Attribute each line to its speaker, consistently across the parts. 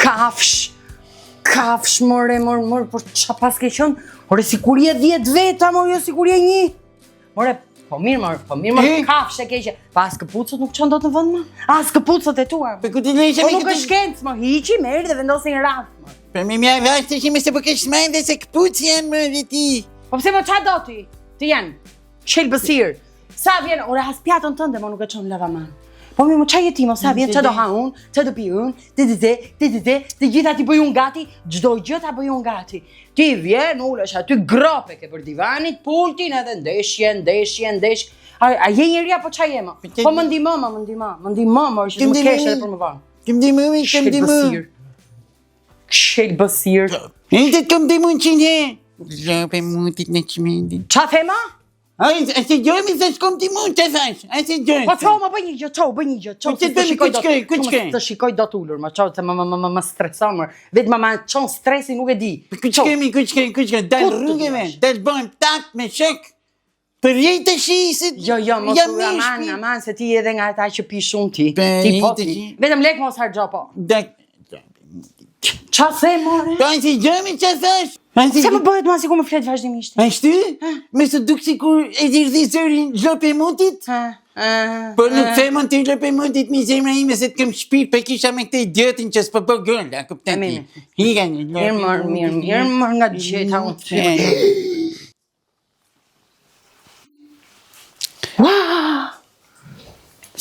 Speaker 1: Kafsh, more, por qa pas ke qënë? Ore, si kur je 10 veta, more, jo si kur je 1. More, po mirë, kafsh e keqe. Pa as këpucët nuk qënë do të vënd, ma? As këpucët e tua.
Speaker 2: Po ku ti lejshë
Speaker 1: Po nuk është shkencë, ma, hiqi, merri dhe vendosin rast, ma.
Speaker 2: Po me mja vashtë të shime se po kesh smajnë dhe se këpucë janë më dhe ti.
Speaker 1: Po pse mo qa do ti? Ti janë, qelë bësirë. Sa vjen, ore, has pjatën tënde, mo nuk e qënë lavaman. Po mi më qa jeti mo, sa vjen, që do ha unë, që do pi unë, të gjitha ti bëj unë gati, gjdoj gjitha bëj unë gati. Ti vjen, ulesh aty grope ke për divanit, pultin edhe ndesh. A je njëria po qa je mo? Po më ndimo, mor, që më kesh edhe për më vanë.
Speaker 2: Këm dimu.
Speaker 1: Kshel bësir.
Speaker 2: E të këm dimu në qënë he. Lope mutit në qmendin.
Speaker 1: Qa thema?
Speaker 2: A se gjojmi se s'kom ti mund të thash, a se gjojmi.
Speaker 1: Po qo, më bëj një gjë, qo, të shikoj do t'ullur, ma qo, të më stresamër, vetë ma qonë stresi nuk e di.
Speaker 2: Kuq kemi, dal rrugëve, dal bojmë tak me shek, për jetë të shisit,
Speaker 1: Jo, mos u aman, se ti edhe nga ata që pi shumë ti. Ti po ti, vetëm lek mos hargjo po. Qa the, more?
Speaker 2: Po a se gjojmi që thash.
Speaker 1: Se më bëhet ma si ku më flet vazhdimisht.
Speaker 2: A shty? Me së duk si kur e dirdi zërin Lope Mutit? Po nuk femën të Lope Mutit mi zemra ime se të këm shpirë për kisha me këte idiotin që s'po po gëll, a kupten ti? Higa një Lope Mutit.
Speaker 1: Mirë nga gjeta unë të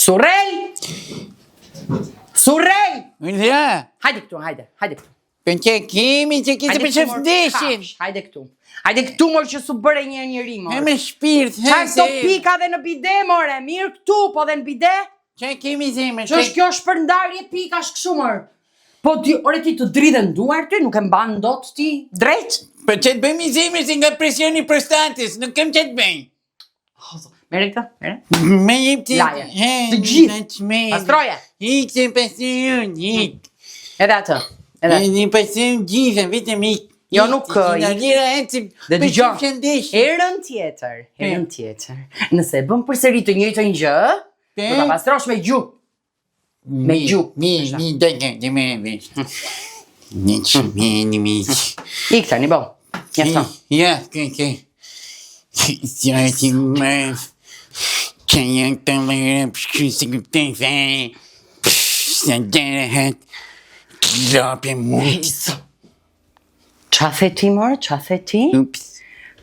Speaker 1: Surrel!
Speaker 2: Unë dhe ja?
Speaker 1: Hajde këtu.
Speaker 2: Për që kemi që kisë për qëfë vdeshin.
Speaker 1: Hajde këtu, mor që su bëre njëri, mor.
Speaker 2: E me shpirt,
Speaker 1: Qaj të pika dhe në bide, more, mirë këtu, po dhe në bide.
Speaker 2: Qaj kemi zemër.
Speaker 1: Që është kjo shpërndarje pika shkëshumër. Po, ore ti të dridhen duar ty, nuk e mban dot ti drejt?
Speaker 2: Po që të bëjmë i zemër si nga presioni prostatis, nuk kem që të bëjmë.
Speaker 1: Mere këta, mere?
Speaker 2: Me jep të...
Speaker 1: Laje, të gjithë, pastroje.
Speaker 2: Ikë se pasion, ikë.
Speaker 1: Edhe atë.
Speaker 2: Një pasion gjithë, vitëm ikë.
Speaker 1: Jo nuk
Speaker 2: Në lira e të
Speaker 1: dhe
Speaker 2: për
Speaker 1: dëgjon,
Speaker 2: shëndesh.
Speaker 1: herën tjetër. Nëse bëm përsëri të njëjtën gjë, do ta pastrosh me gjuhë. Me gjuhë.
Speaker 2: Mi, dhe me vesh. Një që me.
Speaker 1: Ik tani, bo. Njëfton.
Speaker 2: Ja, kënë. Ja, ti më... Që janë të lërë për shkry se këpëtën fejë. Së dere hëtë. Lope Mutit.
Speaker 1: Qa the ti, more? Qa the ti?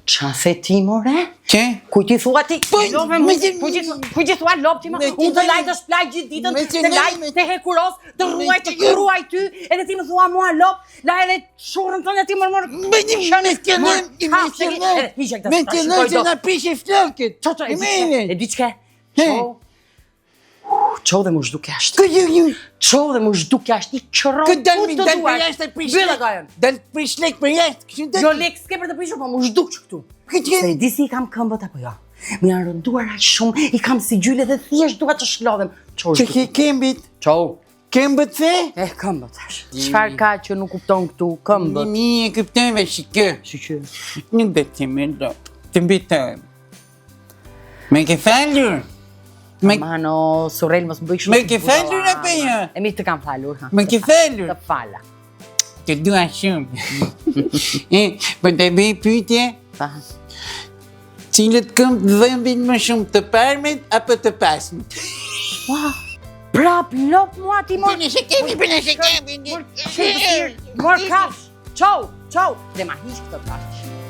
Speaker 1: Qa the ti, more?
Speaker 2: Që?
Speaker 1: Kuj ti thua ti? Kuj ti thua lop ti, ma? Unë të laj të shplaj gjithë ditën, të laj të hekuros, të ruaj, të kruaj ty, edhe ti më thua mua lop, laj edhe shurën të në ti mërmërë.
Speaker 2: Me të loj që në prishe flokët.
Speaker 1: E di qke? Qo dhe më zhduk jashtë. Qo dhe më zhduk jashtë. I qëron ku të duar. Bëllë gajën.
Speaker 2: Dal prish lek për jashtë.
Speaker 1: Jo lek s'ke për të prishu, po më zhduk që këtu. Se di si i kam këmbët apo jo. Më janë rënduar aq shumë, i kam si gjyle dhe thjesht duha të shlodhem.
Speaker 2: Që ke këmbit?
Speaker 1: Qo?
Speaker 2: Këmbët the?
Speaker 1: Këmbët tash. Qfar ka që nuk kupton këtu këmbët?
Speaker 2: Mi e kupton ve shikë.
Speaker 1: Shikë.
Speaker 2: Nuk dhe të me do. Të mbitojmë. Me ke falur?
Speaker 1: Mano, Surrel mos më bëj kështu.
Speaker 2: Me ke falur apo jo?
Speaker 1: E mi të kam falur.
Speaker 2: Me ke falur?
Speaker 1: Të fala.
Speaker 2: Të dua shumë. Po të bëj pyetje? Cilët këmbë dhëmbin më shumë, të parmet apo të pasmet?
Speaker 1: Prap lop mua ti mor.
Speaker 2: Për në shekemi.
Speaker 1: Mor kafsh. Qau. Dhe ma hiq këtë tash.